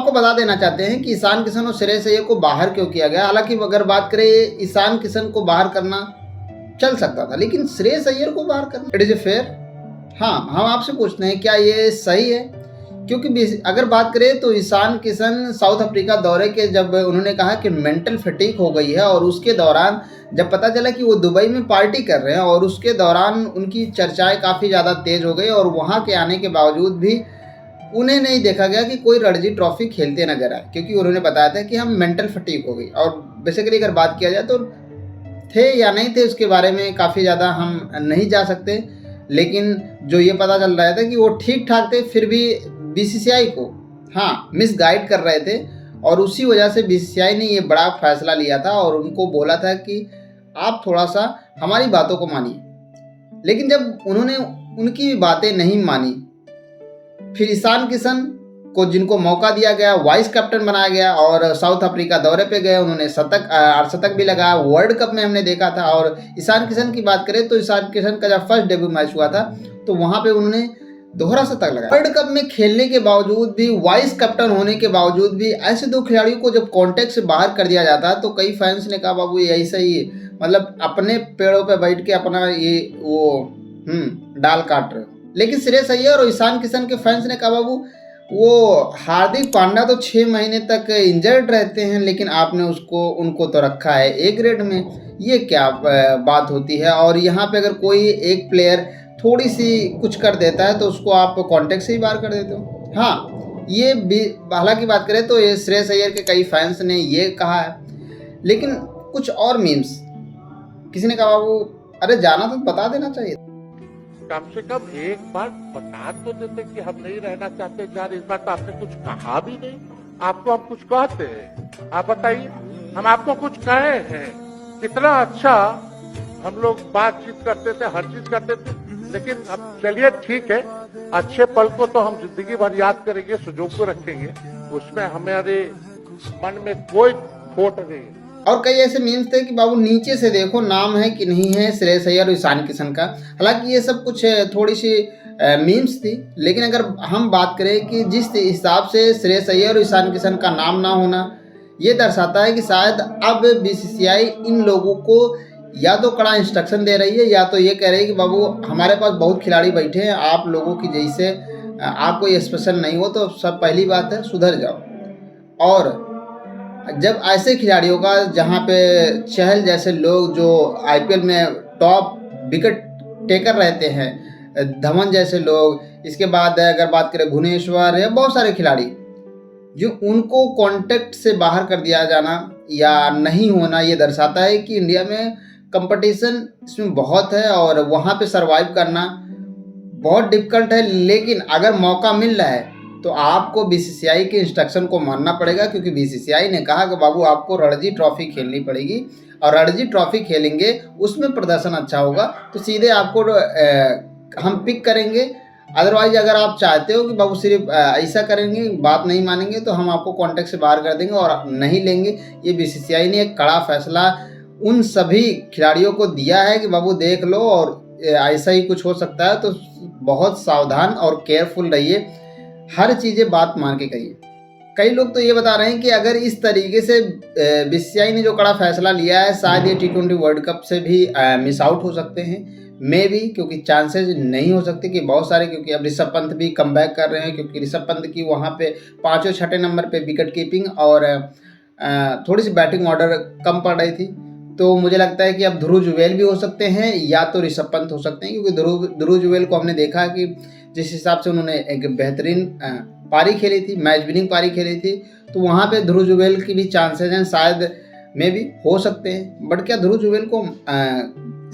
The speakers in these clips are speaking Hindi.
आपको बता देना चाहते हैं कि ईशान किशन और श्रेयस अय्यर को बाहर क्यों किया गया। हालांकि अगर बात करें ईशान किशन को बाहर करना चल सकता था, लेकिन श्रेयस अय्यर को बाहर करना, इट इज ए फेयर। हाँ, हम आपसे पूछते हैं क्या ये सही है? क्योंकि अगर बात करें तो ईशान किशन साउथ अफ्रीका दौरे के जब उन्होंने कहा कि मेंटल फटीग हो गई है, और उसके दौरान जब पता चला कि वो दुबई में पार्टी कर रहे हैं, और उसके दौरान उनकी चर्चाएं काफ़ी ज़्यादा तेज हो गई, और वहाँ के आने के बावजूद भी उन्हें नहीं देखा गया कि कोई रणजी ट्रॉफी खेलते नजर आए, क्योंकि उन्होंने बताया था कि हम मेंटल फटीग हो गई। और बेसिकली अगर बात किया जाए तो थे या नहीं थे उसके बारे में काफ़ी ज़्यादा हम नहीं जा सकते, लेकिन जो ये पता चल रहा था कि वो ठीक ठाक थे, फिर भी बीसीसीआई को मिसगाइड कर रहे थे, और उसी वजह से बीसीसीआई ने ये बड़ा फैसला लिया था और उनको बोला था कि आप थोड़ा सा हमारी बातों को मानिए। लेकिन जब उन्होंने उनकी भी बातें नहीं मानी, फिर ईशान किशन को जिनको मौका दिया गया, वाइस कैप्टन बनाया गया और साउथ अफ्रीका दौरे पे गए, उन्होंने अर्धशतक भी लगाया, वर्ल्ड कप में हमने देखा था। और ईशान किशन की बात करें तो ईशान किशन का जब फर्स्ट डेब्यू मैच हुआ था तो वहाँ पे उन्होंने दोहरा शतक लगाया। वर्ल्ड कप में खेलने के बावजूद भी, वाइस कैप्टन होने के बावजूद भी, ऐसे दो खिलाड़ियों को जब कॉन्टेक्ट से बाहर कर दिया जाता है तो कई फैंस ने कहा बाबू ये ऐसा ही है, मतलब अपने पेड़ों पे बैठ के अपना ये वो डाल काट रहे हो। लेकिन श्रेयस अय्यर और ईशान किशन के फैंस ने कहा बाबू वो हार्दिक पांड्या तो 6 महीने तक इंजर्ड रहते हैं, लेकिन आपने उनको तो रखा है ए ग्रेड में, ये क्या बात होती है? और यहाँ पे अगर कोई एक प्लेयर थोड़ी सी कुछ कर देता है तो उसको आप कॉन्टेक्ट से ही बाहर कर देते हो। हाँ, ये भी हालांकि बात करें तो ये श्रेयस अय्यर के कई फैंस ने ये कहा है, लेकिन कुछ और मीम्स, किसी ने कहा बाबू अरे जाना तो बता देना चाहिए, कम से कम एक बार बता तो देते कि हम नहीं रहना चाहते यार। इस बार तो आपने कुछ कहा भी नहीं, आपको हम कुछ कहते हैं? आप बताइए, हम आपको कुछ कहे हैं? कितना अच्छा हम लोग बातचीत करते थे, हर चीज करते थे। लेकिन अब चलिए ठीक है, अच्छे पल को तो हम जिंदगी भर याद करेंगे, सुजोग को रखेंगे, उसमें हमारे मन में कोई खोट नहीं। और कई ऐसे मीम्स थे कि बाबू नीचे से देखो नाम है कि नहीं है श्रेयस अय्यर और ईशान किशन का। हालांकि ये सब कुछ थोड़ी सी मीम्स थी, लेकिन अगर हम बात करें कि जिस हिसाब से श्रेयस अय्यर और ईशान किशन का नाम ना होना, ये दर्शाता है कि शायद अब बीसीसीआई इन लोगों को या तो कड़ा इंस्ट्रक्शन दे रही है, या तो ये कह रही है कि बाबू हमारे पास बहुत खिलाड़ी बैठे हैं, आप लोगों की जैसे आपको ये स्पेशल नहीं हो तो सब पहली बात है सुधर जाओ। और जब ऐसे खिलाड़ियों का, जहाँ पे चहल जैसे लोग जो आईपीएल में टॉप विकेट टेकर रहते हैं, धवन जैसे लोग, इसके बाद अगर बात करें भुवनेश्वर या बहुत सारे खिलाड़ी, जो उनको कॉन्टेक्ट से बाहर कर दिया जाना या नहीं होना, ये दर्शाता है कि इंडिया में कंपटीशन इसमें बहुत है और वहाँ पे सरवाइव करना बहुत डिफिकल्ट है। लेकिन अगर मौका मिल रहा है तो आपको बीसीसीआई के इंस्ट्रक्शन को मानना पड़ेगा, क्योंकि बीसीसीआई ने कहा कि बाबू आपको रणजी ट्रॉफी खेलनी पड़ेगी, और रणजी ट्रॉफी खेलेंगे उसमें प्रदर्शन अच्छा होगा तो सीधे आपको हम पिक करेंगे। अदरवाइज अगर आप चाहते हो कि बाबू सिर्फ ऐसा करेंगे, बात नहीं मानेंगे, तो हम आपको कॉन्टेक्ट से बाहर कर देंगे और नहीं लेंगे। ये बीसीसीआई ने एक कड़ा फैसला उन सभी खिलाड़ियों को दिया है कि बाबू देख लो, और ऐसा ही कुछ हो सकता है तो बहुत सावधान और केयरफुल रहिए, हर चीज़ें बात मान के कहिए। कई लोग तो ये बता रहे हैं कि अगर इस तरीके से बीसीसीआई ने जो कड़ा फैसला लिया है, शायद ये T20 वर्ल्ड कप से भी मिस आउट हो सकते हैं, मे भी, क्योंकि चांसेस नहीं हो सकते कि बहुत सारे, क्योंकि अब ऋषभ पंत भी कम बैक कर रहे हैं, क्योंकि ऋषभ पंत की वहाँ पे 5वें 6ठे नंबर पे विकेट कीपिंग और थोड़ी सी बैटिंग ऑर्डर कम पड़ रही थी। तो मुझे लगता है कि अब ध्रुव जुरैल भी हो सकते हैं या तो ऋषभ पंत हो सकते हैं, क्योंकि ध्रुव जुरैल को हमने देखा कि जिस हिसाब से उन्होंने एक बेहतरीन पारी खेली थी, मैच विनिंग पारी खेली थी, तो वहाँ पे ध्रुव जुरैल की भी चांसेस हैं, शायद में भी हो सकते हैं। बट क्या ध्रुव जुरैल को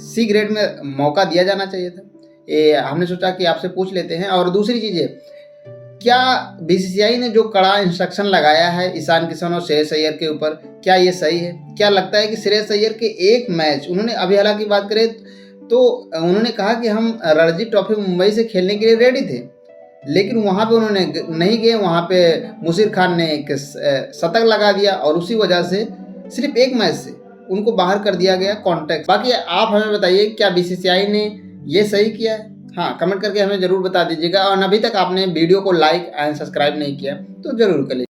सी ग्रेड में मौका दिया जाना चाहिए था? ये हमने सोचा कि आपसे पूछ लेते हैं। और दूसरी चीज़ है, क्या बीसीसीआई ने जो कड़ा इंस्ट्रक्शन लगाया है ईशान किशन और श्रेयस अय्यर के ऊपर, क्या ये सही है? क्या लगता है कि श्रेयस अय्यर के एक मैच, उन्होंने अभी हालांकि बात करें तो उन्होंने कहा कि हम रणजी ट्रॉफी मुंबई से खेलने के लिए रेडी थे, लेकिन वहाँ पे उन्होंने नहीं गए, वहाँ पे मुशीर खान ने एक शतक लगा दिया और उसी वजह से सिर्फ एक मैच से उनको बाहर कर दिया गया कॉन्टेक्ट। बाकी आप हमें बताइए, क्या बीसीसीआई ने ये सही किया है? हाँ, कमेंट करके हमें ज़रूर बता दीजिएगा। और अभी तक आपने वीडियो को लाइक एंड सब्सक्राइब नहीं किया तो ज़रूर करिए।